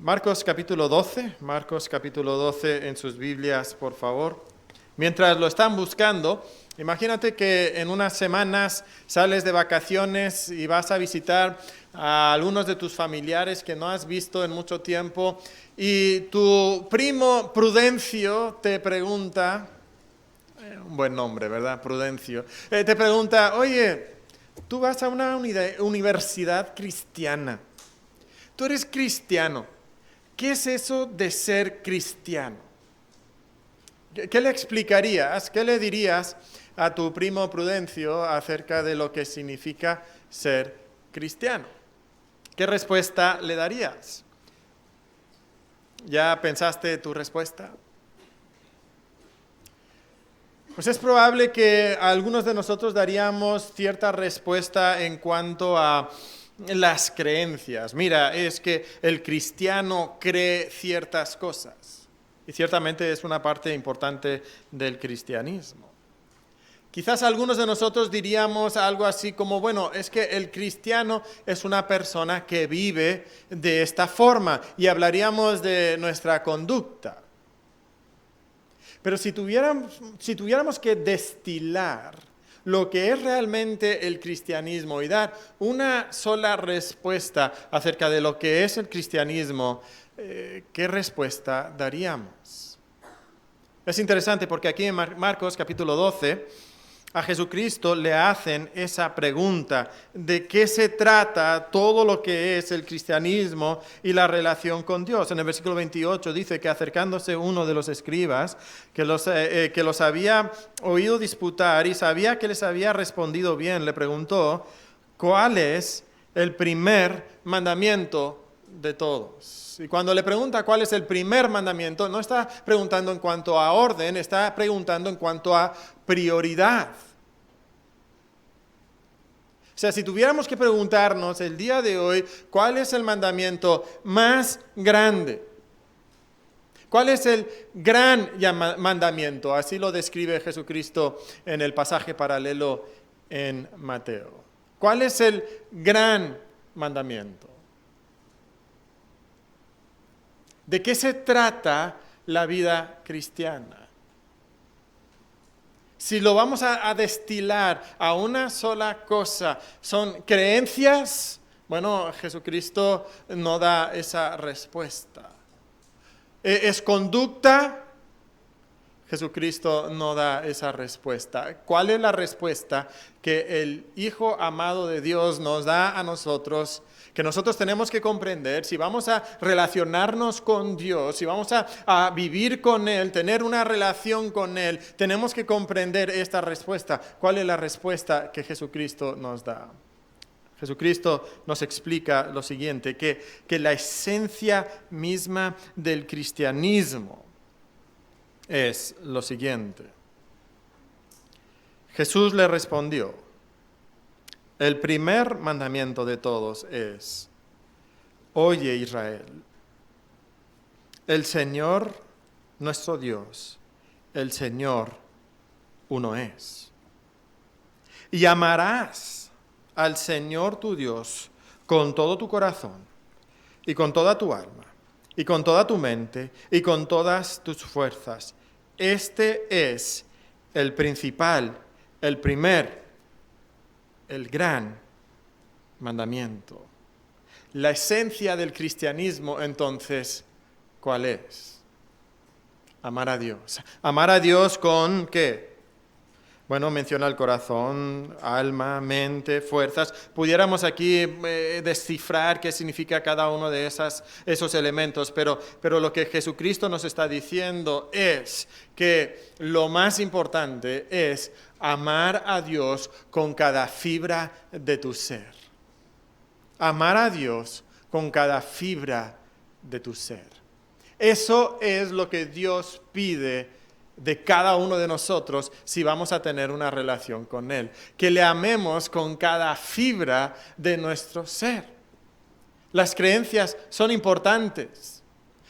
Marcos capítulo 12 en sus Biblias, por favor. Mientras lo están buscando, imagínate que en unas semanas sales de vacaciones y vas a visitar a algunos de tus familiares que no has visto en mucho tiempo y tu primo Prudencio te pregunta, un buen nombre, ¿verdad? Prudencio, te pregunta, oye, tú vas a una universidad cristiana, tú eres cristiano. ¿Qué es eso de ser cristiano? ¿Qué le explicarías? ¿Qué le dirías a tu primo Prudencio acerca de lo que significa ser cristiano? ¿Qué respuesta le darías? ¿Ya pensaste tu respuesta? Pues es probable que algunos de nosotros daríamos cierta respuesta en cuanto a las creencias. Mira, es que el cristiano cree ciertas cosas. Y ciertamente es una parte importante del cristianismo. Quizás algunos de nosotros diríamos algo así como, bueno, es que el cristiano es una persona que vive de esta forma y hablaríamos de nuestra conducta. Pero si tuviéramos que destilar lo que es realmente el cristianismo y dar una sola respuesta acerca de lo que es el cristianismo, ¿qué respuesta daríamos? Es interesante porque aquí en Marcos capítulo 12, a Jesucristo le hacen esa pregunta de qué se trata todo lo que es el cristianismo y la relación con Dios. En el versículo 28 dice que acercándose uno de los escribas que los había oído disputar y sabía que les había respondido bien, le preguntó, ¿cuál es el primer mandamiento de todos? Y cuando le pregunta cuál es el primer mandamiento, no está preguntando en cuanto a orden, está preguntando en cuanto a prioridad. O sea, si tuviéramos que preguntarnos el día de hoy, ¿cuál es el mandamiento más grande? ¿Cuál es el gran mandamiento? Así lo describe Jesucristo en el pasaje paralelo en Mateo. ¿Cuál es el gran mandamiento? ¿De qué se trata la vida cristiana? Si lo vamos a destilar a una sola cosa, ¿son creencias? Bueno, Jesucristo no da esa respuesta. ¿Es conducta? Jesucristo no da esa respuesta. ¿Cuál es la respuesta que el Hijo amado de Dios nos da a nosotros? Que nosotros tenemos que comprender, si vamos a relacionarnos con Dios, si vamos a vivir con Él, tener una relación con Él, tenemos que comprender esta respuesta. ¿Cuál es la respuesta que Jesucristo nos da? Jesucristo nos explica lo siguiente, que la esencia misma del cristianismo es lo siguiente. Jesús le respondió, el primer mandamiento de todos es, oye Israel, el Señor nuestro Dios, el Señor uno es. Y amarás al Señor tu Dios con todo tu corazón y con toda tu alma y con toda tu mente y con todas tus fuerzas. Este es el principal, el primer, el gran mandamiento. La esencia del cristianismo, entonces, ¿cuál es? Amar a Dios. ¿Amar a Dios con qué? Bueno, menciona el corazón, alma, mente, fuerzas. Pudiéramos aquí descifrar qué significa cada uno de esos elementos, pero lo que Jesucristo nos está diciendo es que lo más importante es amar a Dios con cada fibra de tu ser. Amar a Dios con cada fibra de tu ser. Eso es lo que Dios pide de cada uno de nosotros si vamos a tener una relación con Él. Que le amemos con cada fibra de nuestro ser. Las creencias son importantes.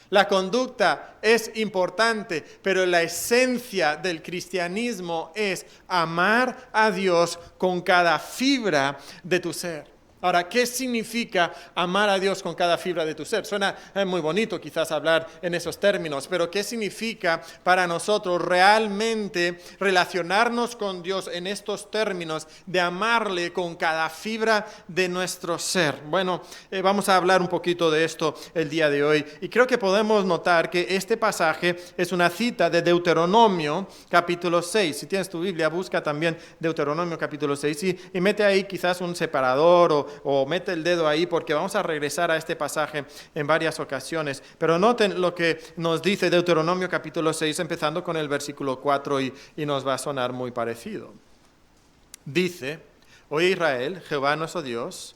La conducta es importante, pero la esencia del cristianismo es amar a Dios con cada fibra de tu ser. Ahora, ¿qué significa amar a Dios con cada fibra de tu ser? Suena muy bonito quizás hablar en esos términos, pero ¿qué significa para nosotros realmente relacionarnos con Dios en estos términos de amarle con cada fibra de nuestro ser? Bueno, vamos a hablar un poquito de esto el día de hoy y creo que podemos notar que este pasaje es una cita de Deuteronomio capítulo 6. Si tienes tu Biblia, busca también Deuteronomio capítulo 6 y mete ahí quizás un separador o mete el dedo ahí porque vamos a regresar a este pasaje en varias ocasiones. Pero noten lo que nos dice Deuteronomio capítulo 6, empezando con el versículo 4 y nos va a sonar muy parecido. Dice: Oye Israel, Jehová nuestro Dios,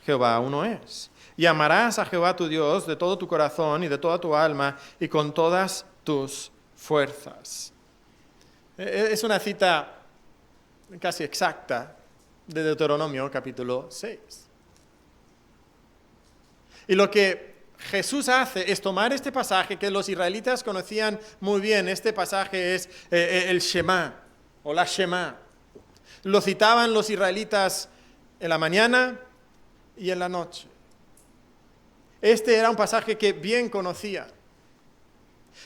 Jehová uno es. Y amarás a Jehová tu Dios de todo tu corazón y de toda tu alma y con todas tus fuerzas. Es una cita casi exacta de Deuteronomio capítulo 6. Y lo que Jesús hace es tomar este pasaje que los israelitas conocían muy bien. Este pasaje es el Shema o la Shema. Lo citaban los israelitas en la mañana y en la noche. Este era un pasaje que bien conocían.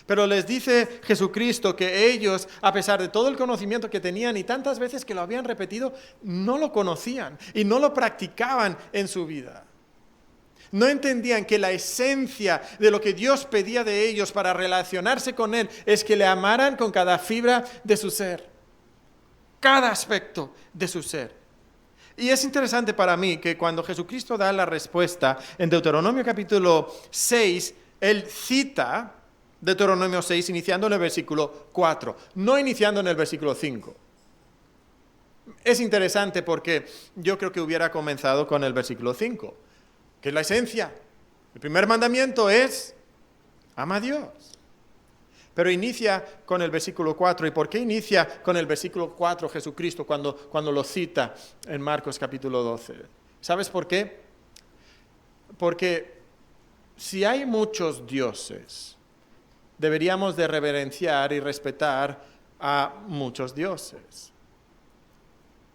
Pero les dice Jesucristo que ellos, a pesar de todo el conocimiento que tenían y tantas veces que lo habían repetido, no lo conocían y no lo practicaban en su vida. No entendían que la esencia de lo que Dios pedía de ellos para relacionarse con Él es que le amaran con cada fibra de su ser, cada aspecto de su ser. Y es interesante para mí que cuando Jesucristo da la respuesta en Deuteronomio capítulo 6, Él cita Deuteronomio 6 iniciando en el versículo 4, no iniciando en el versículo 5. Es interesante porque yo creo que hubiera comenzado con el versículo 5. Que es la esencia. El primer mandamiento es, ama a Dios. Pero inicia con el versículo 4. ¿Y por qué inicia con el versículo 4 Jesucristo cuando lo cita en Marcos capítulo 12? ¿Sabes por qué? Porque si hay muchos dioses, deberíamos de reverenciar y respetar a muchos dioses.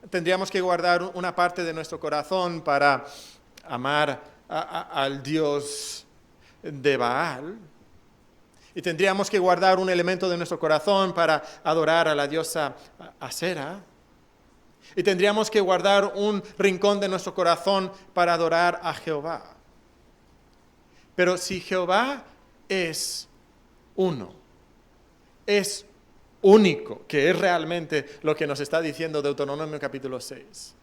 Tendríamos que guardar una parte de nuestro corazón para amar al Dios de Baal. Y tendríamos que guardar un elemento de nuestro corazón para adorar a la diosa Asera. Y tendríamos que guardar un rincón de nuestro corazón para adorar a Jehová. Pero si Jehová es uno, es único, que es realmente lo que nos está diciendo Deuteronomio capítulo 6.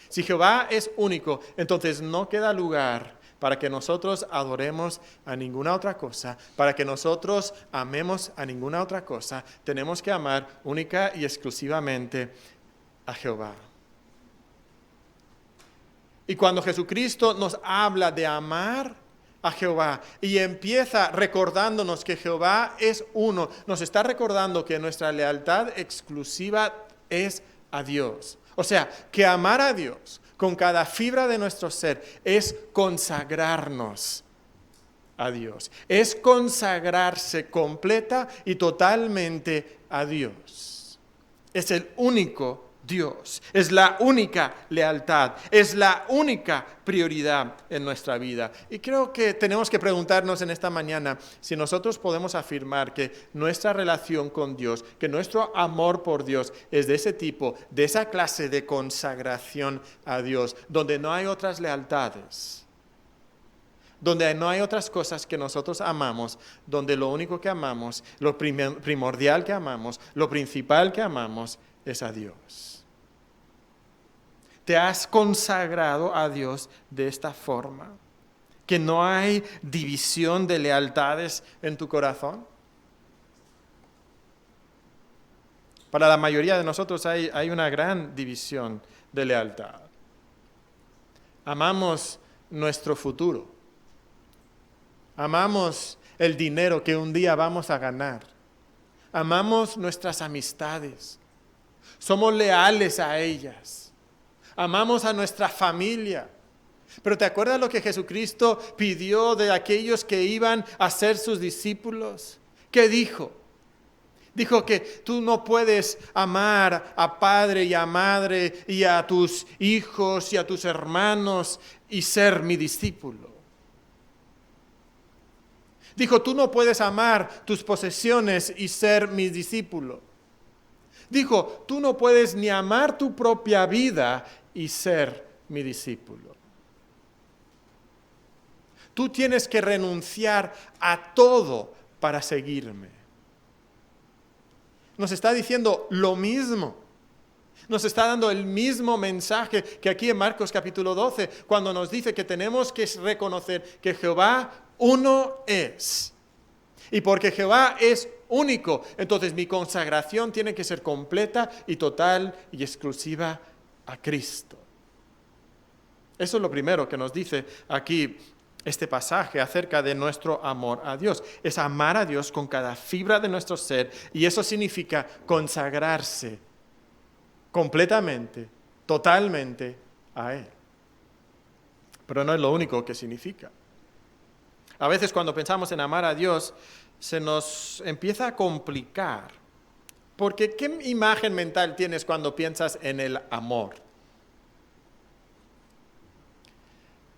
Si Jehová es único, entonces no queda lugar para que nosotros adoremos a ninguna otra cosa, para que nosotros amemos a ninguna otra cosa. Tenemos que amar única y exclusivamente a Jehová. Y cuando Jesucristo nos habla de amar a Jehová y empieza recordándonos que Jehová es uno, nos está recordando que nuestra lealtad exclusiva es a Dios. O sea, que amar a Dios con cada fibra de nuestro ser es consagrarnos a Dios. Es consagrarse completa y totalmente a Dios. Es el único Dios. Es la única lealtad. Es la única prioridad en nuestra vida. Y creo que tenemos que preguntarnos en esta mañana si nosotros podemos afirmar que nuestra relación con Dios, que nuestro amor por Dios es de ese tipo, de esa clase de consagración a Dios, donde no hay otras lealtades, donde no hay otras cosas que nosotros amamos, donde lo único que amamos, lo primordial que amamos, lo principal que amamos es a Dios. ¿Te has consagrado a Dios de esta forma? ¿Que no hay división de lealtades en tu corazón? Para la mayoría de nosotros hay una gran división de lealtad. Amamos nuestro futuro. Amamos el dinero que un día vamos a ganar. Amamos nuestras amistades. Somos leales a ellas. Amamos a nuestra familia. Pero ¿te acuerdas lo que Jesucristo pidió de aquellos que iban a ser sus discípulos? ¿Qué dijo? Dijo que tú no puedes amar a padre y a madre y a tus hijos y a tus hermanos y ser mi discípulo. Dijo, tú no puedes amar tus posesiones y ser mi discípulo. Dijo, tú no puedes ni amar tu propia vida y ser mi discípulo. Tú tienes que renunciar a todo para seguirme. Nos está diciendo lo mismo. Nos está dando el mismo mensaje que aquí en Marcos capítulo 12, cuando nos dice que tenemos que reconocer que Jehová uno es. Y porque Jehová es único, entonces mi consagración tiene que ser completa y total y exclusiva a Cristo. Eso es lo primero que nos dice aquí este pasaje acerca de nuestro amor a Dios. Es amar a Dios con cada fibra de nuestro ser, y eso significa consagrarse completamente, totalmente a Él. Pero no es lo único que significa. A veces cuando pensamos en amar a Dios, se nos empieza a complicar. Porque ¿qué imagen mental tienes cuando piensas en el amor?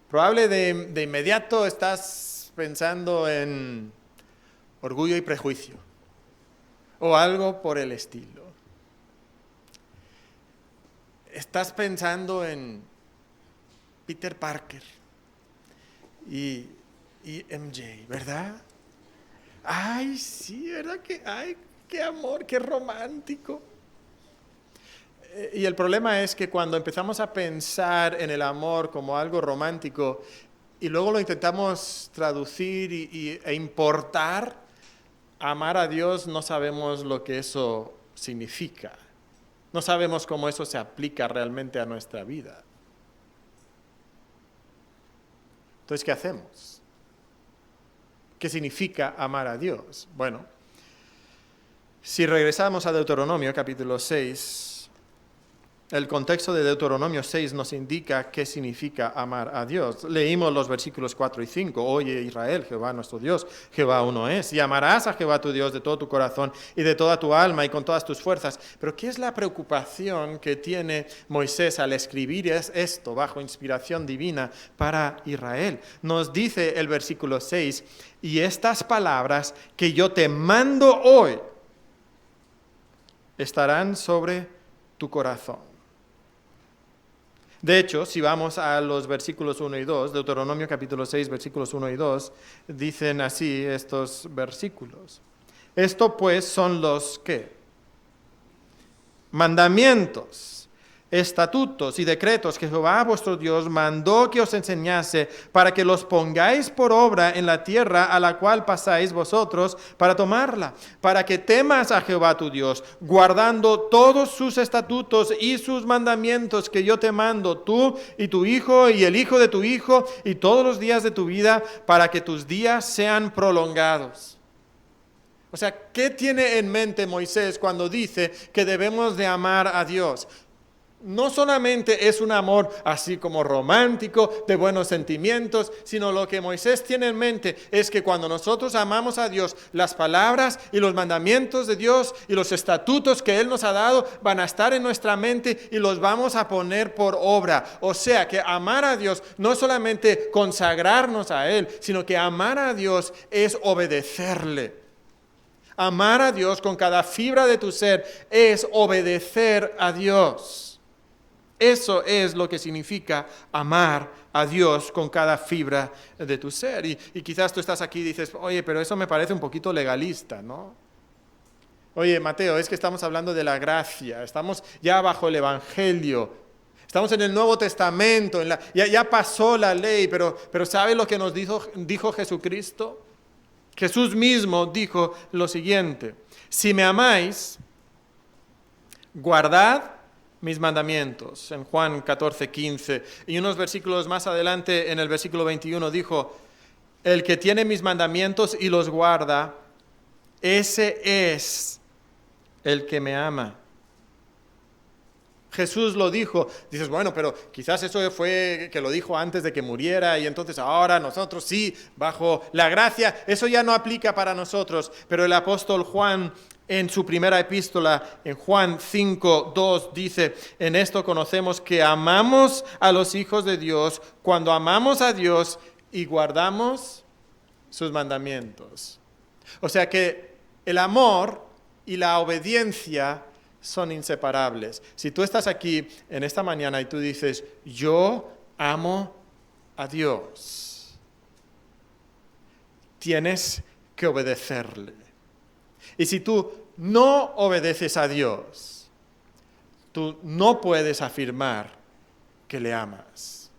Probable de inmediato estás pensando en Orgullo y Prejuicio o algo por el estilo. Estás pensando en Peter Parker y MJ, ¿verdad? Ay, sí, ¿verdad? Ay, qué amor, qué romántico. Y el problema es que cuando empezamos a pensar en el amor como algo romántico y luego lo intentamos traducir e importar, amar a Dios no sabemos lo que eso significa. No sabemos cómo eso se aplica realmente a nuestra vida. Entonces, ¿qué hacemos? ¿Qué significa amar a Dios? Bueno, si regresamos a Deuteronomio capítulo 6, el contexto de Deuteronomio 6 nos indica qué significa amar a Dios. Leímos los versículos 4 y 5. Oye Israel, Jehová nuestro Dios, Jehová uno es. Y amarás a Jehová tu Dios de todo tu corazón y de toda tu alma y con todas tus fuerzas. Pero ¿qué es la preocupación que tiene Moisés al escribir esto bajo inspiración divina para Israel? Nos dice el versículo 6, y estas palabras que yo te mando hoy estarán sobre tu corazón. De hecho, si vamos a los versículos 1 y 2, Deuteronomio capítulo 6, versículos 1 y 2, dicen así estos versículos. Esto pues son los ¿qué? Mandamientos, estatutos y decretos que Jehová vuestro Dios mandó que os enseñase para que los pongáis por obra en la tierra a la cual pasáis vosotros para tomarla, para que temas a Jehová tu Dios, guardando todos sus estatutos y sus mandamientos que yo te mando, tú y tu hijo y el hijo de tu hijo y todos los días de tu vida, para que tus días sean prolongados. O sea, ¿qué tiene en mente Moisés cuando dice que debemos de amar a Dios? No solamente es un amor así como romántico, de buenos sentimientos, sino lo que Moisés tiene en mente es que cuando nosotros amamos a Dios, las palabras y los mandamientos de Dios y los estatutos que Él nos ha dado van a estar en nuestra mente y los vamos a poner por obra. O sea que amar a Dios no es solamente consagrarnos a Él, sino que amar a Dios es obedecerle. Amar a Dios con cada fibra de tu ser es obedecer a Dios. Eso es lo que significa amar a Dios con cada fibra de tu ser. Y quizás tú estás aquí y dices, oye, pero eso me parece un poquito legalista, ¿no? Oye, Mateo, es que estamos hablando de la gracia, estamos ya bajo el Evangelio, estamos en el Nuevo Testamento, ya pasó la ley, pero ¿sabe lo que nos dijo Jesucristo? Jesús mismo dijo lo siguiente: si me amáis, guardad mis mandamientos, en Juan 14:15. Y unos versículos más adelante, en el versículo 21, dijo, el que tiene mis mandamientos y los guarda, ese es el que me ama. Jesús lo dijo. Dices, bueno, pero quizás eso fue que lo dijo antes de que muriera y entonces ahora nosotros sí, bajo la gracia, eso ya no aplica para nosotros. Pero el apóstol Juan en su primera epístola, en Juan 5:2, dice, en esto conocemos que amamos a los hijos de Dios cuando amamos a Dios y guardamos sus mandamientos. O sea que el amor y la obediencia son inseparables. Si tú estás aquí en esta mañana y tú dices, yo amo a Dios, tienes que obedecerle. Y si tú no obedeces a Dios, tú no puedes afirmar que le amas.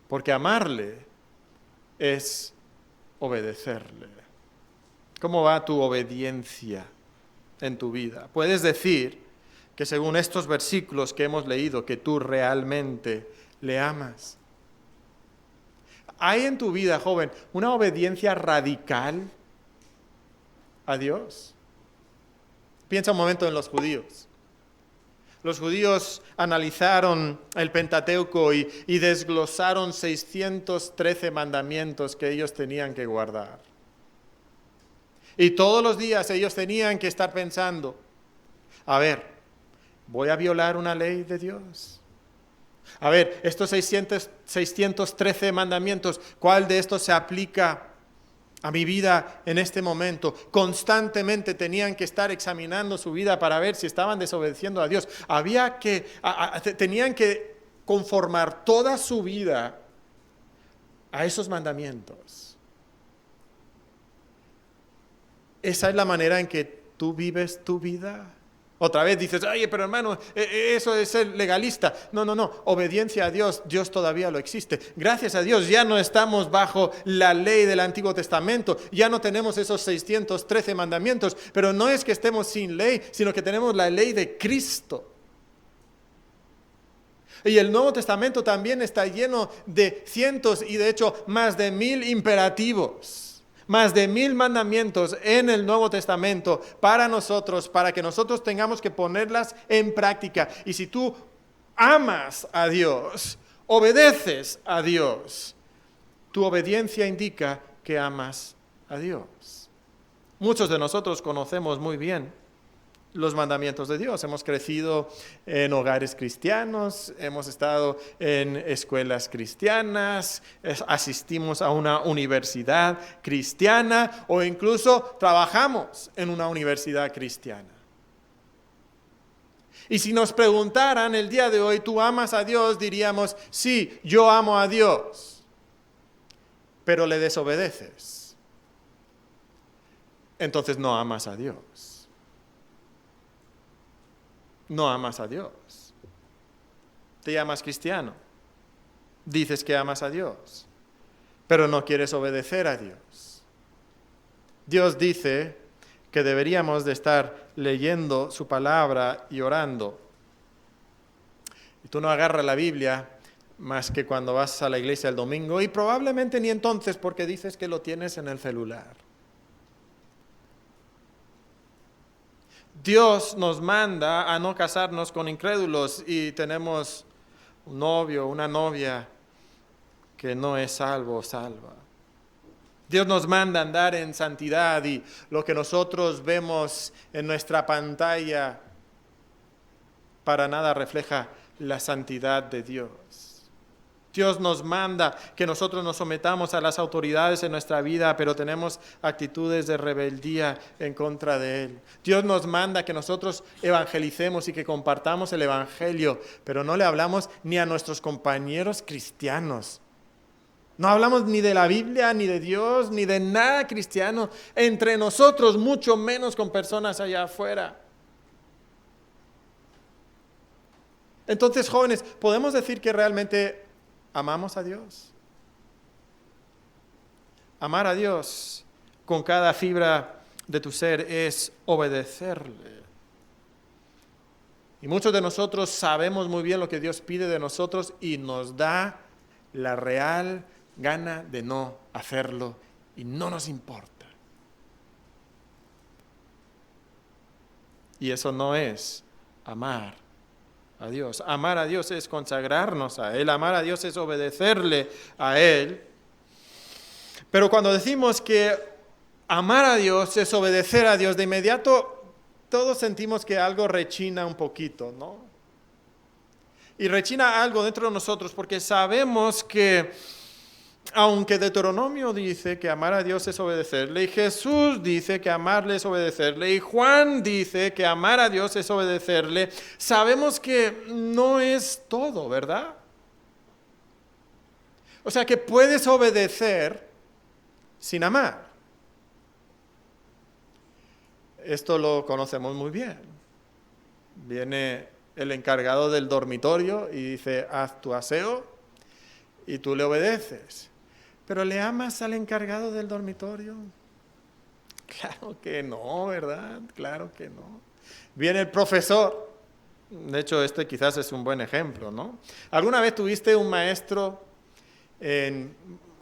Porque amarle es obedecerle. ¿Cómo va tu obediencia en tu vida? Puedes decir que según estos versículos que hemos leído, que tú realmente le amas. ¿Hay en tu vida, joven, una obediencia radical a Dios? Piensa un momento en los judíos. Los judíos analizaron el Pentateuco y desglosaron 613 mandamientos que ellos tenían que guardar. Y todos los días ellos tenían que estar pensando, a ver, ¿voy a violar una ley de Dios? A ver, estos 613 mandamientos, ¿cuál de estos se aplica a mi vida en este momento? Constantemente tenían que estar examinando su vida para ver si estaban desobedeciendo a Dios. Tenían que conformar toda su vida a esos mandamientos. ¿Esa es la manera en que tú vives tu vida? Otra vez dices, oye, pero hermano, eso es ser legalista. No, obediencia a Dios, Dios todavía lo existe. Gracias a Dios ya no estamos bajo la ley del Antiguo Testamento, ya no tenemos esos 613 mandamientos, pero no es que estemos sin ley, sino que tenemos la ley de Cristo. Y el Nuevo Testamento también está lleno de cientos y de hecho más de 1000 imperativos. Más de 1000 mandamientos en el Nuevo Testamento para nosotros, para que nosotros tengamos que ponerlas en práctica. Y si tú amas a Dios, obedeces a Dios, tu obediencia indica que amas a Dios. Muchos de nosotros conocemos muy bien los mandamientos de Dios. Hemos crecido en hogares cristianos, hemos estado en escuelas cristianas, asistimos a una universidad cristiana o incluso trabajamos en una universidad cristiana. Y si nos preguntaran el día de hoy, ¿tú amas a Dios? Diríamos, sí, yo amo a Dios, pero le desobedeces. Entonces no amas a Dios. No amas a Dios. Te llamas cristiano. Dices que amas a Dios, pero no quieres obedecer a Dios. Dios dice que deberíamos de estar leyendo su palabra y orando. Y tú no agarras la Biblia más que cuando vas a la iglesia el domingo y probablemente ni entonces porque dices que lo tienes en el celular. Dios nos manda a no casarnos con incrédulos y tenemos un novio, una novia que no es salvo o salva. Dios nos manda a andar en santidad y lo que nosotros vemos en nuestra pantalla para nada refleja la santidad de Dios. Dios nos manda que nosotros nos sometamos a las autoridades en nuestra vida, pero tenemos actitudes de rebeldía en contra de Él. Dios nos manda que nosotros evangelicemos y que compartamos el Evangelio, pero no le hablamos ni a nuestros compañeros cristianos. No hablamos ni de la Biblia, ni de Dios, ni de nada cristiano entre nosotros, mucho menos con personas allá afuera. Entonces, jóvenes, ¿podemos decir que realmente amamos a Dios? Amar a Dios con cada fibra de tu ser es obedecerle. Y muchos de nosotros sabemos muy bien lo que Dios pide de nosotros y nos da la real gana de no hacerlo y no nos importa. Y eso no es amar a Dios. Amar a Dios es consagrarnos a Él. Amar a Dios es obedecerle a Él. Pero cuando decimos que amar a Dios es obedecer a Dios. De inmediato todos sentimos que algo rechina un poquito, ¿no? Y rechina algo dentro de nosotros porque sabemos que, aunque Deuteronomio dice que amar a Dios es obedecerle, y Jesús dice que amarle es obedecerle, y Juan dice que amar a Dios es obedecerle, sabemos que no es todo, ¿verdad? O sea que puedes obedecer sin amar. Esto lo conocemos muy bien. Viene el encargado del dormitorio y dice, haz tu aseo, y tú le obedeces. ¿Pero le amas al encargado del dormitorio? Claro que no, ¿verdad? Claro que no. Viene el profesor. De hecho, este quizás es un buen ejemplo, ¿no? ¿Alguna vez tuviste un maestro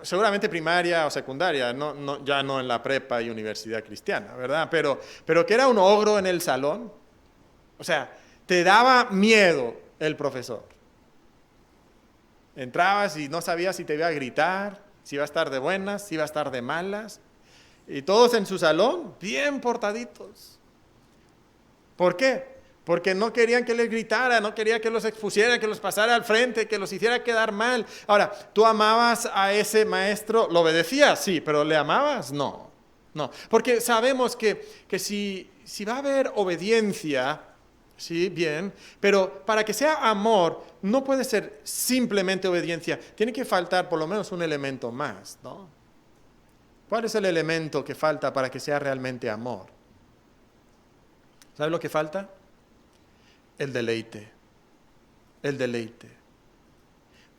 seguramente primaria o secundaria, ya no en la prepa y universidad cristiana, ¿verdad? Pero que era un ogro en el salón? O sea, te daba miedo el profesor. Entrabas y no sabías si te iba a gritar, si iba a estar de buenas, si iba a estar de malas. Y todos en su salón, bien portaditos. ¿Por qué? Porque no querían que les gritara, no querían que los expusiera, que los pasara al frente, que los hiciera quedar mal. Ahora, ¿tú amabas a ese maestro? ¿Lo obedecías? Sí, pero ¿le amabas? No. Porque sabemos que si va a haber obediencia, sí, bien, pero para que sea amor, no puede ser simplemente obediencia. Tiene que faltar por lo menos un elemento más, ¿no? ¿Cuál es el elemento que falta para que sea realmente amor? ¿Sabes lo que falta? El deleite. El deleite.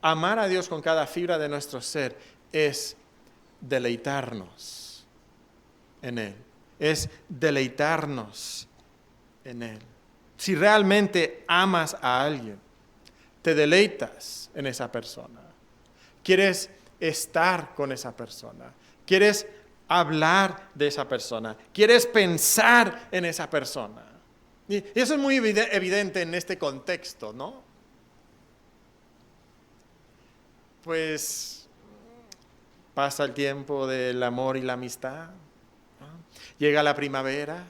Amar a Dios con cada fibra de nuestro ser es deleitarnos en Él. Es deleitarnos en Él. Si realmente amas a alguien, te deleitas en esa persona. Quieres estar con esa persona. Quieres hablar de esa persona. Quieres pensar en esa persona. Y eso es muy evidente en este contexto, ¿no? Pues pasa el tiempo del amor y la amistad, ¿no? Llega la primavera,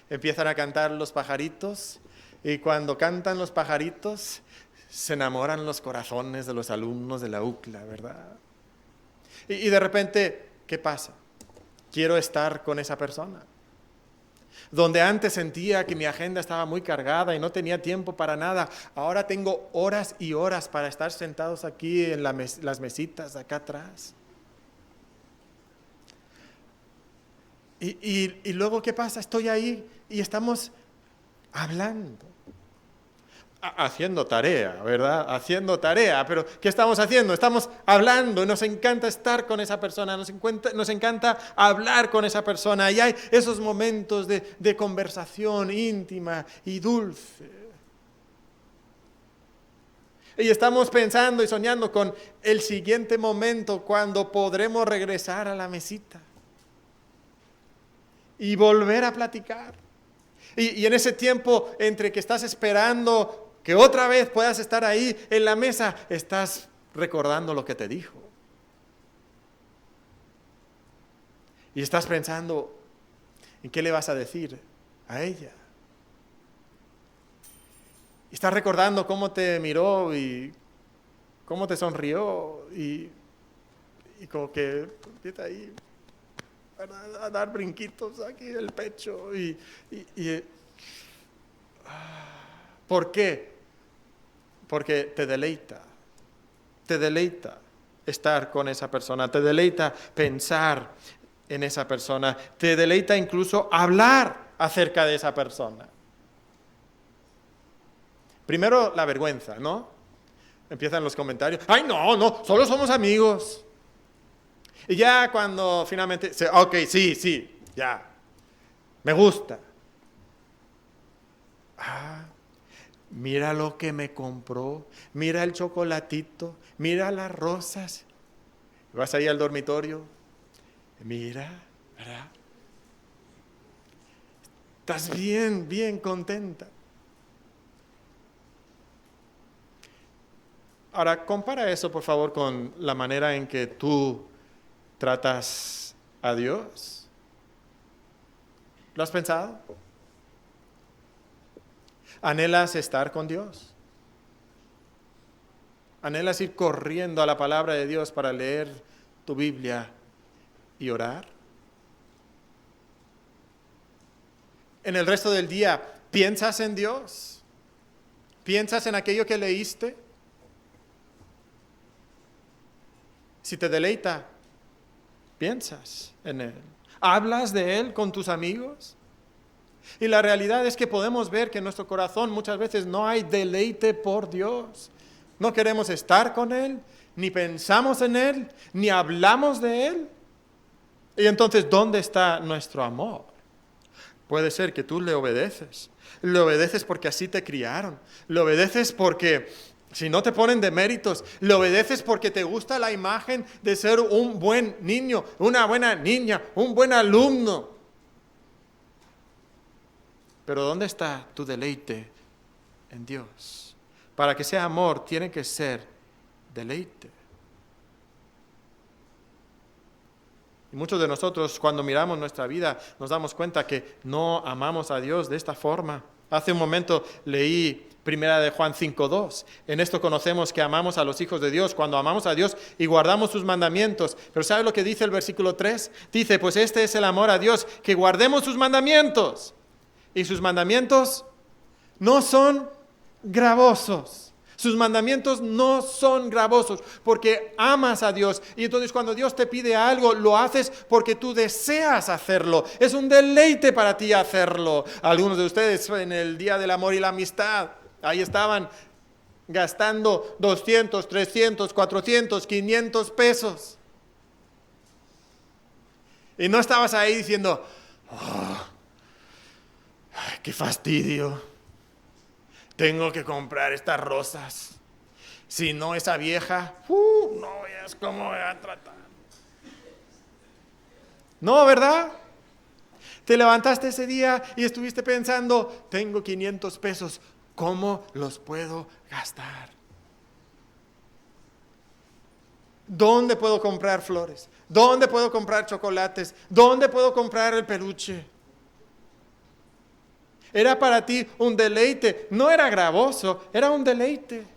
empiezan a cantar los pajaritos, y cuando cantan los pajaritos, se enamoran los corazones de los alumnos de la UCLA, ¿verdad? Y de repente, ¿qué pasa? Quiero estar con esa persona. Donde antes sentía que mi agenda estaba muy cargada y no tenía tiempo para nada, ahora tengo horas y horas para estar sentados aquí en las mesitas acá atrás. Y luego, ¿qué pasa? Estoy ahí y estamos hablando, haciendo tarea, ¿verdad? Haciendo tarea, pero ¿qué estamos haciendo? Estamos hablando, y nos encanta estar con esa persona, nos encanta hablar con esa persona, y hay esos momentos de conversación íntima y dulce. Y estamos pensando y soñando con el siguiente momento cuando podremos regresar a la mesita y volver a platicar. Y en ese tiempo entre que estás esperando que otra vez puedas estar ahí en la mesa, estás recordando lo que te dijo. Y estás pensando, ¿en qué le vas a decir a ella? Y estás recordando cómo te miró y cómo te sonrió y como que empieza ahí a dar brinquitos aquí en el pecho. ¿Por qué? Porque te deleita estar con esa persona, te deleita pensar en esa persona, te deleita incluso hablar acerca de esa persona. Primero la vergüenza, ¿no? Empiezan los comentarios, ¡ay, no, solo somos amigos! Y ya cuando finalmente, ok, sí, ya, me gusta. Mira lo que me compró, mira el chocolatito, mira las rosas. Vas ahí al dormitorio, mira, ¿verdad? Estás bien contenta. Ahora, compara eso, por favor, con la manera en que tú tratas a Dios. ¿Lo has pensado? ¿Anhelas estar con Dios? ¿Anhelas ir corriendo a la palabra de Dios para leer tu Biblia y orar? En el resto del día, ¿piensas en Dios? ¿Piensas en aquello que leíste? Si te deleita, piensas en Él. ¿Hablas de Él con tus amigos? Y la realidad es que podemos ver que en nuestro corazón muchas veces no hay deleite por Dios. No queremos estar con Él, ni pensamos en Él, ni hablamos de Él. Y entonces, ¿dónde está nuestro amor? Puede ser que tú le obedeces. Le obedeces porque así te criaron. Le obedeces porque, si no te ponen de méritos, le obedeces porque te gusta la imagen de ser un buen niño, una buena niña, un buen alumno. Pero ¿dónde está tu deleite en Dios? Para que sea amor, tiene que ser deleite. Y muchos de nosotros, cuando miramos nuestra vida, nos damos cuenta que no amamos a Dios de esta forma. Hace un momento leí 1 de Juan 5:2. En esto conocemos que amamos a los hijos de Dios, cuando amamos a Dios y guardamos sus mandamientos. Pero ¿sabe lo que dice el versículo 3? Dice, pues este es el amor a Dios, que guardemos sus mandamientos. Y sus mandamientos no son gravosos. Sus mandamientos no son gravosos porque amas a Dios. Y entonces cuando Dios te pide algo, lo haces porque tú deseas hacerlo. Es un deleite para ti hacerlo. Algunos de ustedes en el Día del Amor y la Amistad, ahí estaban gastando 200, 300, 400, 500 pesos. Y no estabas ahí diciendo, ay, qué fastidio. Tengo que comprar estas rosas. Si no, esa vieja, no veas cómo me va a tratar. No, ¿verdad? Te levantaste ese día y estuviste pensando, tengo 500 pesos, ¿cómo los puedo gastar? ¿Dónde puedo comprar flores? ¿Dónde puedo comprar chocolates? ¿Dónde puedo comprar el peluche? Era para ti un deleite, no era gravoso, era un deleite.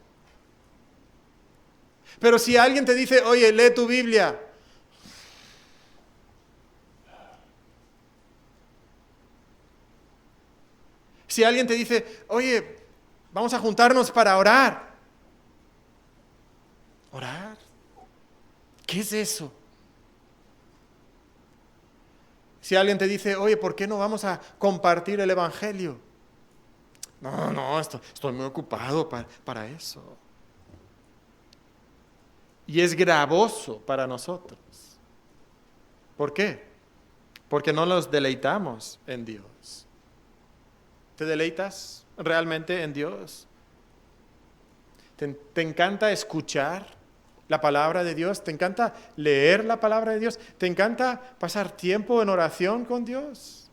Pero si alguien te dice, oye, lee tu Biblia. Si alguien te dice, oye, vamos a juntarnos para orar. ¿Orar? ¿Qué es eso? Si alguien te dice, oye, ¿por qué no vamos a compartir el Evangelio? No, estoy muy ocupado para eso. Y es gravoso para nosotros. ¿Por qué? Porque no nos deleitamos en Dios. ¿Te deleitas realmente en Dios? ¿Te encanta escuchar la palabra de Dios? ¿Te encanta leer la palabra de Dios? ¿Te encanta pasar tiempo en oración con Dios?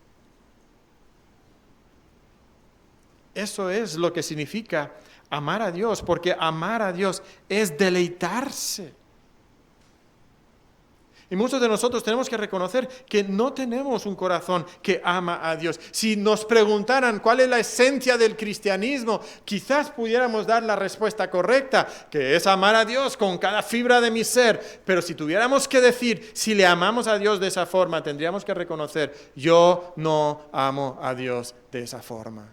Eso es lo que significa amar a Dios, porque amar a Dios es deleitarse. Y muchos de nosotros tenemos que reconocer que no tenemos un corazón que ama a Dios. Si nos preguntaran cuál es la esencia del cristianismo, quizás pudiéramos dar la respuesta correcta, que es amar a Dios con cada fibra de mi ser. Pero si tuviéramos que decir si le amamos a Dios de esa forma, tendríamos que reconocer, yo no amo a Dios de esa forma.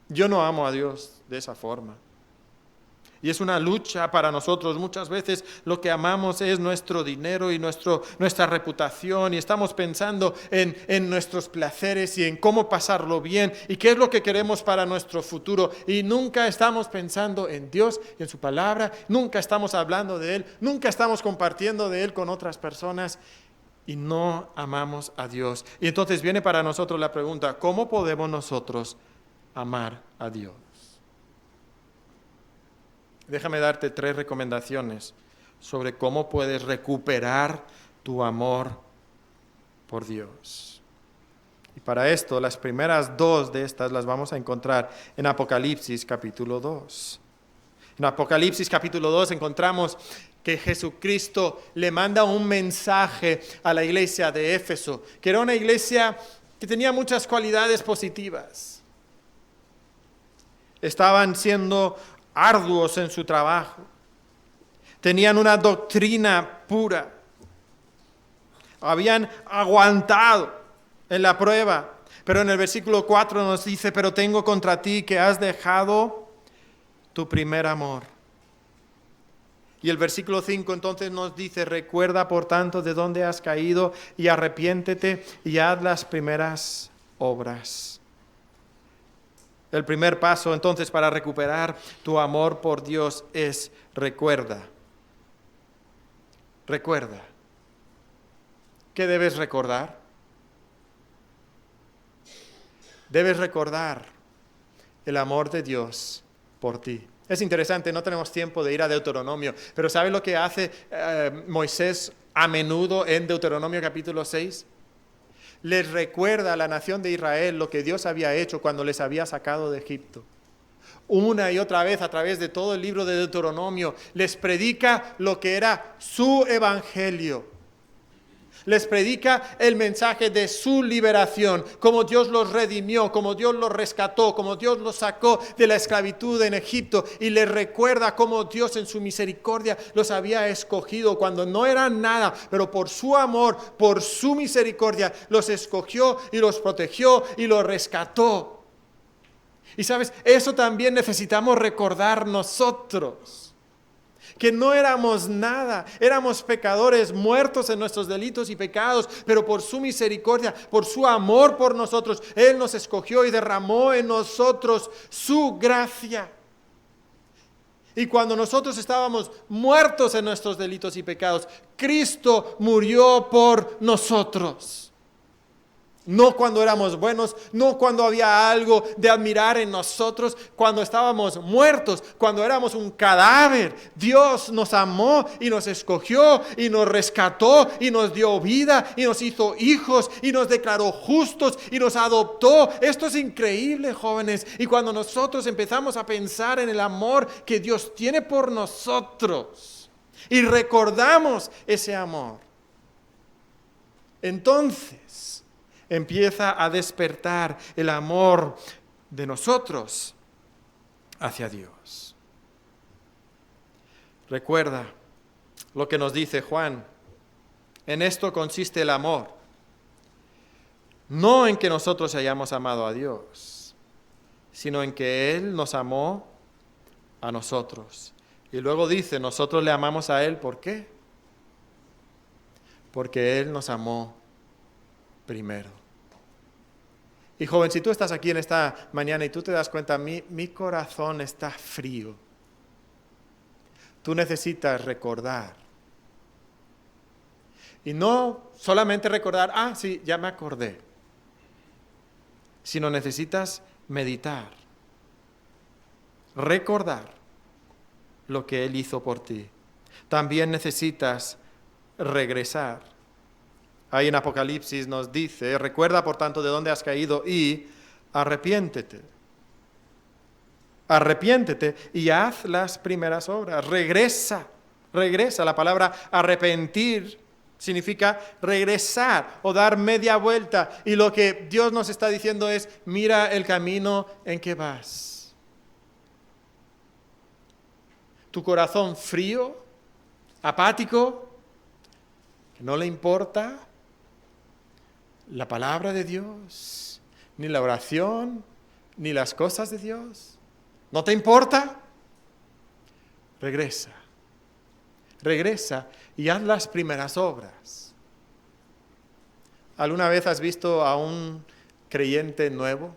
Yo no amo a Dios de esa forma. Y es una lucha para nosotros. Muchas veces lo que amamos es nuestro dinero y nuestra reputación, y estamos pensando en nuestros placeres y en cómo pasarlo bien y qué es lo que queremos para nuestro futuro. Y nunca estamos pensando en Dios y en su palabra, nunca estamos hablando de Él, nunca estamos compartiendo de Él con otras personas y no amamos a Dios. Y entonces viene para nosotros la pregunta, ¿cómo podemos nosotros amar a Dios? Déjame darte 3 recomendaciones sobre cómo puedes recuperar tu amor por Dios. Y para esto, las primeras 2 de estas las vamos a encontrar en Apocalipsis capítulo 2. En Apocalipsis capítulo 2 encontramos que Jesucristo le manda un mensaje a la iglesia de Éfeso, que era una iglesia que tenía muchas cualidades positivas. Estaban siendo arduos en su trabajo. Tenían una doctrina pura. Habían aguantado en la prueba. Pero en el versículo 4 nos dice, pero tengo contra ti que has dejado tu primer amor. Y el versículo 5 entonces nos dice, recuerda por tanto de dónde has caído y arrepiéntete y haz las primeras obras. El primer paso entonces para recuperar tu amor por Dios es recuerda. Recuerda. ¿Qué debes recordar? Debes recordar el amor de Dios por ti. Es interesante, no tenemos tiempo de ir a Deuteronomio, pero ¿sabes lo que hace Moisés a menudo en Deuteronomio capítulo 6? Les recuerda a la nación de Israel lo que Dios había hecho cuando les había sacado de Egipto. Una y otra vez a través de todo el libro de Deuteronomio les predica lo que era su evangelio. Les predica el mensaje de su liberación, cómo Dios los redimió, cómo Dios los rescató, cómo Dios los sacó de la esclavitud en Egipto, y les recuerda cómo Dios en su misericordia los había escogido cuando no eran nada, pero por su amor, por su misericordia, los escogió y los protegió y los rescató. Y sabes, eso también necesitamos recordar nosotros. Que no éramos nada, éramos pecadores muertos en nuestros delitos y pecados, pero por su misericordia, por su amor por nosotros, Él nos escogió y derramó en nosotros su gracia. Y cuando nosotros estábamos muertos en nuestros delitos y pecados, Cristo murió por nosotros. No cuando éramos buenos, no cuando había algo de admirar en nosotros, cuando estábamos muertos, cuando éramos un cadáver. Dios nos amó y nos escogió y nos rescató y nos dio vida y nos hizo hijos y nos declaró justos y nos adoptó. Esto es increíble, jóvenes. Y cuando nosotros empezamos a pensar en el amor que Dios tiene por nosotros y recordamos ese amor, entonces empieza a despertar el amor de nosotros hacia Dios. Recuerda lo que nos dice Juan. En esto consiste el amor. No en que nosotros hayamos amado a Dios, sino en que Él nos amó a nosotros. Y luego dice, nosotros le amamos a Él, ¿por qué? Porque Él nos amó primero. Y joven, si tú estás aquí en esta mañana y tú te das cuenta, mi corazón está frío. Tú necesitas recordar. Y no solamente recordar, sí, ya me acordé. Sino necesitas meditar. Recordar lo que Él hizo por ti. También necesitas regresar. Ahí en Apocalipsis nos dice, recuerda por tanto de dónde has caído y arrepiéntete. Arrepiéntete y haz las primeras obras. Regresa. La palabra arrepentir significa regresar o dar media vuelta. Y lo que Dios nos está diciendo es, mira el camino en que vas. Tu corazón frío, apático, que no le importa la palabra de Dios, ni la oración, ni las cosas de Dios. ¿No te importa? Regresa y haz las primeras obras. ¿Alguna vez has visto a un creyente nuevo,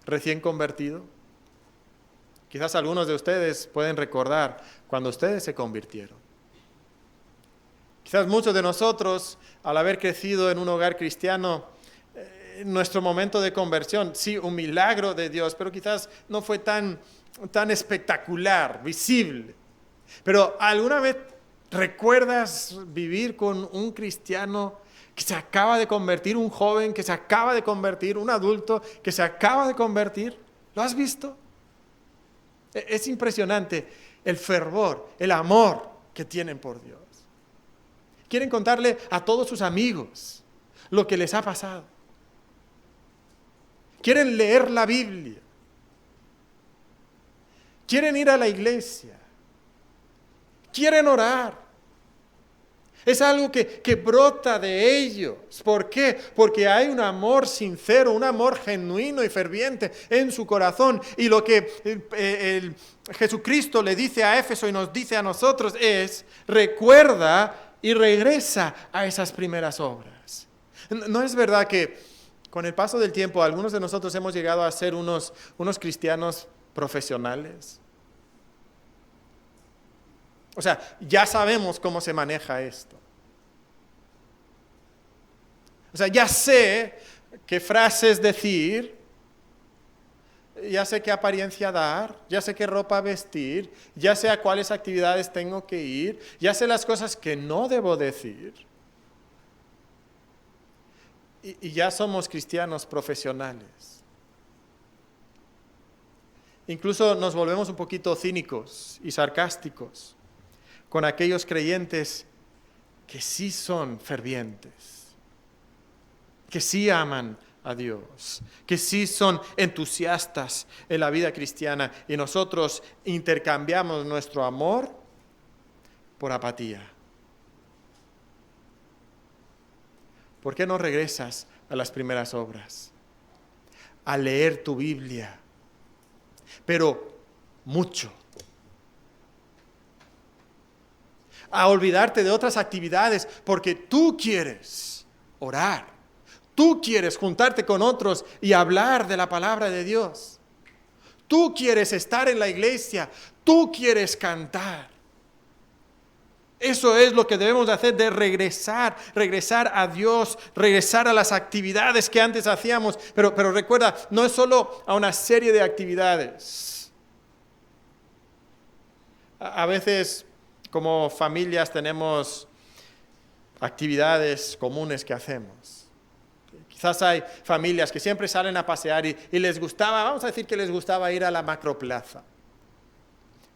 recién convertido? Quizás algunos de ustedes pueden recordar cuando ustedes se convirtieron. Quizás muchos de nosotros, al haber crecido en un hogar cristiano, nuestro momento de conversión, sí, un milagro de Dios, pero quizás no fue tan espectacular, visible. Pero ¿alguna vez recuerdas vivir con un cristiano que se acaba de convertir, un joven que se acaba de convertir, un adulto que se acaba de convertir? ¿Lo has visto? Es impresionante el fervor, el amor que tienen por Dios. Quieren contarle a todos sus amigos lo que les ha pasado. Quieren leer la Biblia. Quieren ir a la iglesia. Quieren orar. Es algo que brota de ellos. ¿Por qué? Porque hay un amor sincero, un amor genuino y ferviente en su corazón. Y lo que Jesucristo le dice a Éfeso y nos dice a nosotros es: recuerda y regresa a esas primeras obras. ¿No es verdad que con el paso del tiempo algunos de nosotros hemos llegado a ser unos cristianos profesionales? O sea, ya sabemos cómo se maneja esto. O sea, ya sé qué frases decir, ya sé qué apariencia dar, ya sé qué ropa vestir, ya sé a cuáles actividades tengo que ir, ya sé las cosas que no debo decir. Y ya somos cristianos profesionales. Incluso nos volvemos un poquito cínicos y sarcásticos con aquellos creyentes que sí son fervientes, que sí aman a Dios, que sí son entusiastas en la vida cristiana, y nosotros intercambiamos nuestro amor por apatía. ¿Por qué no regresas a las primeras obras? A leer tu Biblia, pero mucho. A olvidarte de otras actividades porque tú quieres orar. Tú quieres juntarte con otros y hablar de la palabra de Dios. Tú quieres estar en la iglesia. Tú quieres cantar. Eso es lo que debemos de hacer, de regresar a Dios, regresar a las actividades que antes hacíamos. Pero recuerda, no es solo a una serie de actividades. A veces, como familias, tenemos actividades comunes que hacemos. Quizás hay familias que siempre salen a pasear y les gustaba, vamos a decir que les gustaba ir a la macroplaza.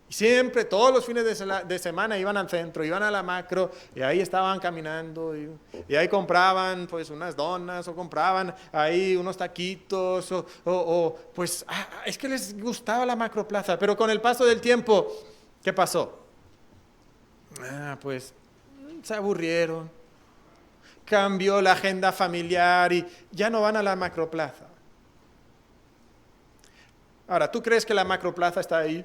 Y siempre, todos los fines de semana iban al centro, iban a la macro, y ahí estaban caminando, y ahí compraban pues unas donas, o compraban ahí unos taquitos, pues es que les gustaba la macroplaza. Pero con el paso del tiempo, ¿qué pasó? Pues se aburrieron, cambió la agenda familiar y ya no van a la macroplaza. Ahora, ¿tú crees que la macroplaza está ahí?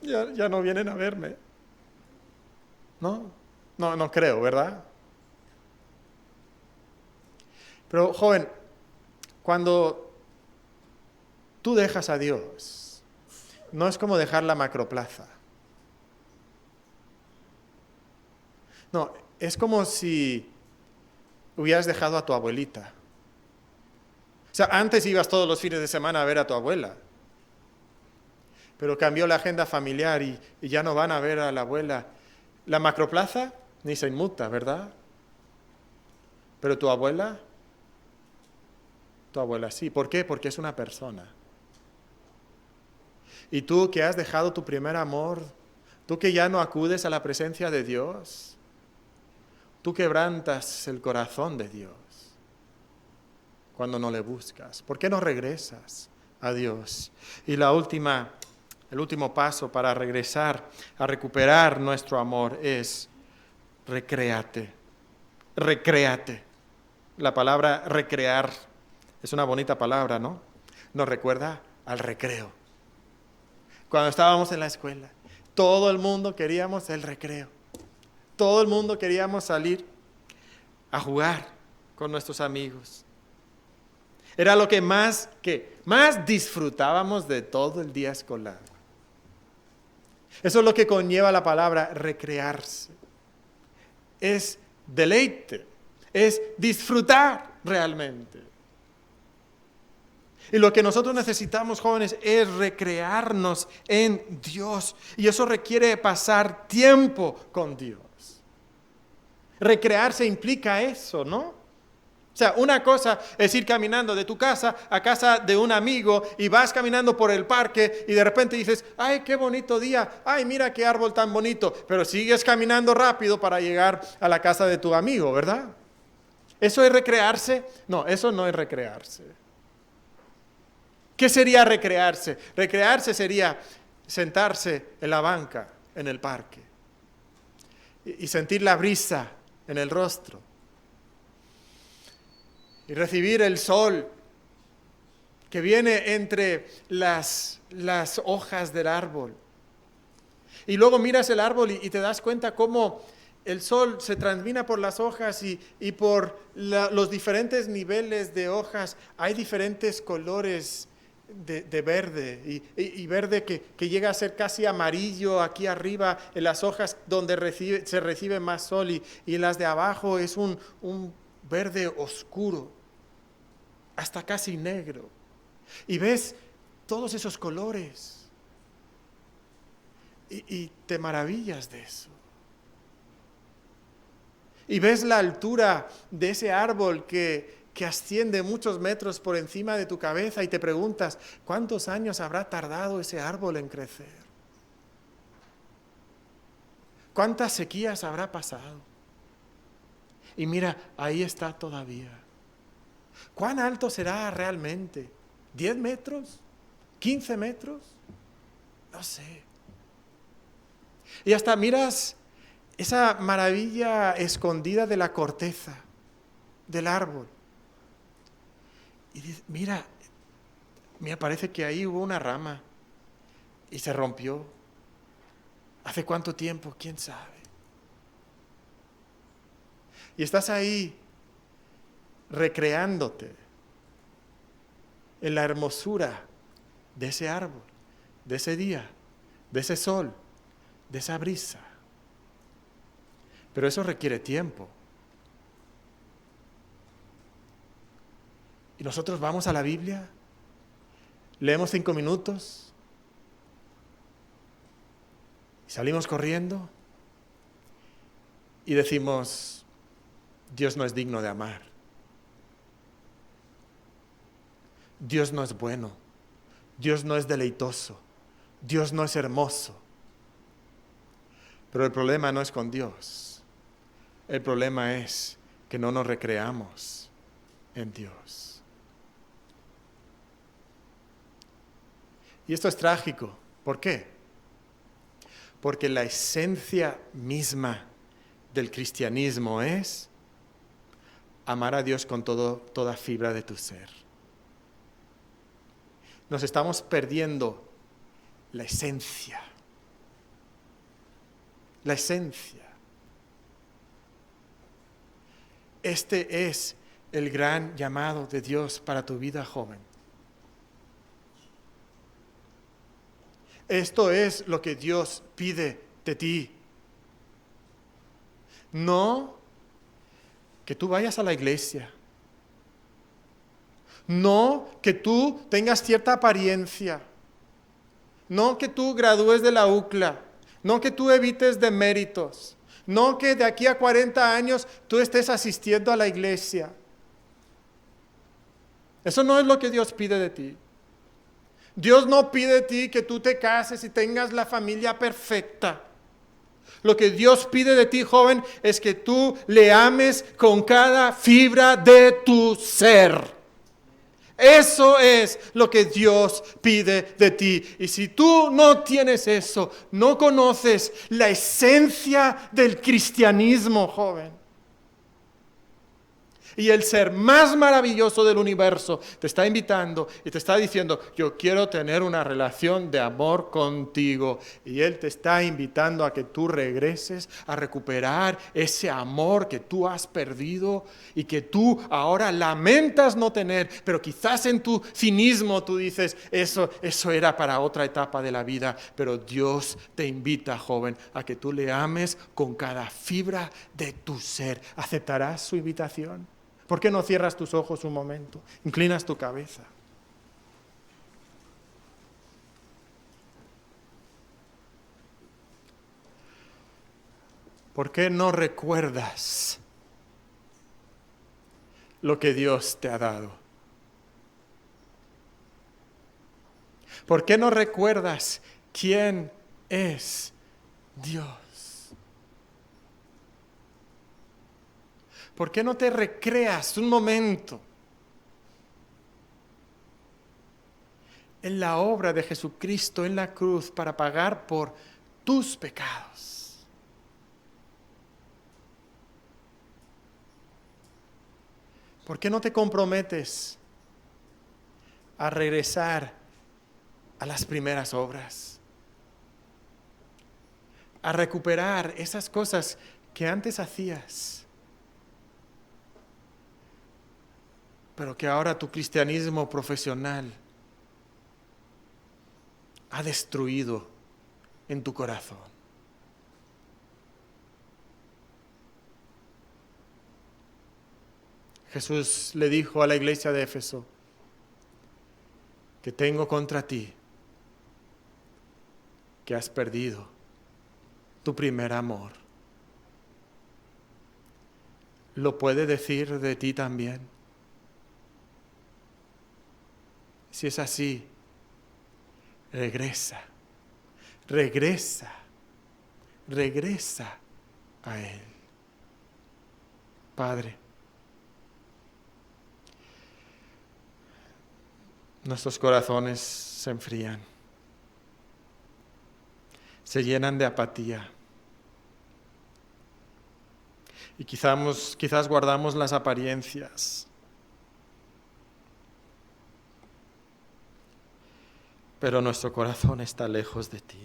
Ya no vienen a verme. No creo, ¿verdad? Pero, joven, cuando tú dejas a Dios, no es como dejar la macroplaza. No, es como si hubieras dejado a tu abuelita. O sea, antes ibas todos los fines de semana a ver a tu abuela, pero cambió la agenda familiar y ya no van a ver a la abuela. La macroplaza ni se inmuta, ¿verdad? Pero tu abuela sí. ¿Por qué? Porque es una persona. Y tú que has dejado tu primer amor, tú que ya no acudes a la presencia de Dios, tú quebrantas el corazón de Dios cuando no le buscas. ¿Por qué no regresas a Dios? Y el último paso para regresar a recuperar nuestro amor es recréate. Recréate. La palabra recrear es una bonita palabra, ¿no? Nos recuerda al recreo. Cuando estábamos en la escuela, todo el mundo queríamos el recreo. Todo el mundo queríamos salir a jugar con nuestros amigos. Era lo que más disfrutábamos de todo el día escolar. Eso es lo que conlleva la palabra recrearse. Es deleite, es disfrutar realmente. Y lo que nosotros necesitamos, jóvenes, es recrearnos en Dios. Y eso requiere pasar tiempo con Dios. Recrearse implica eso, ¿no? O sea, una cosa es ir caminando de tu casa a casa de un amigo y vas caminando por el parque y de repente dices, ¡ay, qué bonito día! ¡Ay, mira qué árbol tan bonito! Pero sigues caminando rápido para llegar a la casa de tu amigo, ¿verdad? ¿Eso es recrearse? No, eso no es recrearse. ¿Qué sería recrearse? Recrearse sería sentarse en la banca en el parque y sentir la brisa en el rostro y recibir el sol que viene entre las hojas del árbol. Y luego miras el árbol y te das cuenta cómo el sol se transmina por las hojas y por los diferentes niveles de hojas hay diferentes colores de verde y verde que llega a ser casi amarillo aquí arriba en las hojas donde se recibe más sol y en las de abajo es un verde oscuro, hasta casi negro. Y ves todos esos colores y te maravillas de eso. Y ves la altura de ese árbol que asciende muchos metros por encima de tu cabeza y te preguntas, ¿cuántos años habrá tardado ese árbol en crecer? ¿Cuántas sequías habrá pasado? Y mira, ahí está todavía. ¿Cuán alto será realmente? ¿10 metros? ¿15 metros? No sé. Y hasta miras esa maravilla escondida de la corteza del árbol. Y dices, mira, me parece que ahí hubo una rama y se rompió. ¿Hace cuánto tiempo? ¿Quién sabe? Y estás ahí recreándote en la hermosura de ese árbol, de ese día, de ese sol, de esa brisa. Pero eso requiere tiempo. Y nosotros vamos a la Biblia, leemos 5 minutos y salimos corriendo y decimos, Dios no es digno de amar. Dios no es bueno. Dios no es deleitoso. Dios no es hermoso. Pero el problema no es con Dios. El problema es que no nos recreamos en Dios. Y esto es trágico. ¿Por qué? Porque la esencia misma del cristianismo es amar a Dios con toda fibra de tu ser. Nos estamos perdiendo la esencia. La esencia. Este es el gran llamado de Dios para tu vida, joven. Esto es lo que Dios pide de ti. No que tú vayas a la iglesia. No que tú tengas cierta apariencia. No que tú gradúes de la UCLA. No que tú evites deméritos. No que de aquí a 40 años tú estés asistiendo a la iglesia. Eso no es lo que Dios pide de ti. Dios no pide de ti que tú te cases y tengas la familia perfecta. Lo que Dios pide de ti, joven, es que tú le ames con cada fibra de tu ser. Eso es lo que Dios pide de ti. Y si tú no tienes eso, no conoces la esencia del cristianismo, joven. Y el ser más maravilloso del universo te está invitando y te está diciendo, yo quiero tener una relación de amor contigo. Y Él te está invitando a que tú regreses a recuperar ese amor que tú has perdido y que tú ahora lamentas no tener. Pero quizás en tu cinismo tú dices, eso era para otra etapa de la vida. Pero Dios te invita, joven, a que tú le ames con cada fibra de tu ser. ¿Aceptarás su invitación? ¿Por qué no cierras tus ojos un momento? Inclinas tu cabeza. ¿Por qué no recuerdas lo que Dios te ha dado? ¿Por qué no recuerdas quién es Dios? ¿Por qué no te recreas un momento en la obra de Jesucristo en la cruz para pagar por tus pecados? ¿Por qué no te comprometes a regresar a las primeras obras? A recuperar esas cosas que antes hacías, pero que ahora tu cristianismo profesional ha destruido en tu corazón. Jesús le dijo a la iglesia de Éfeso que tengo contra ti que has perdido tu primer amor. ¿Lo puede decir de ti también? Si es así, regresa a Él. Padre, nuestros corazones se enfrían, se llenan de apatía. Y quizás guardamos las apariencias, pero nuestro corazón está lejos de ti.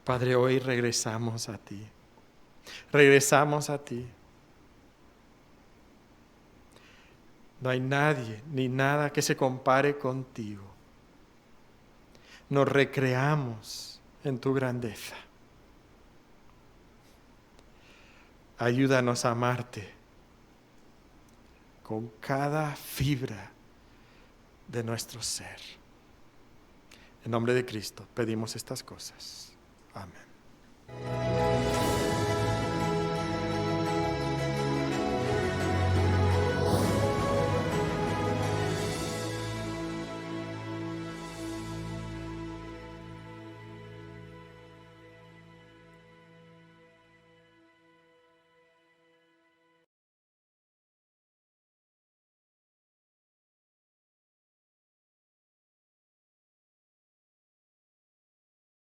Padre, hoy regresamos a ti. Regresamos a ti. No hay nadie ni nada que se compare contigo. Nos recreamos en tu grandeza. Ayúdanos a amarte con cada fibra de nuestro ser. En nombre de Cristo pedimos estas cosas. Amén.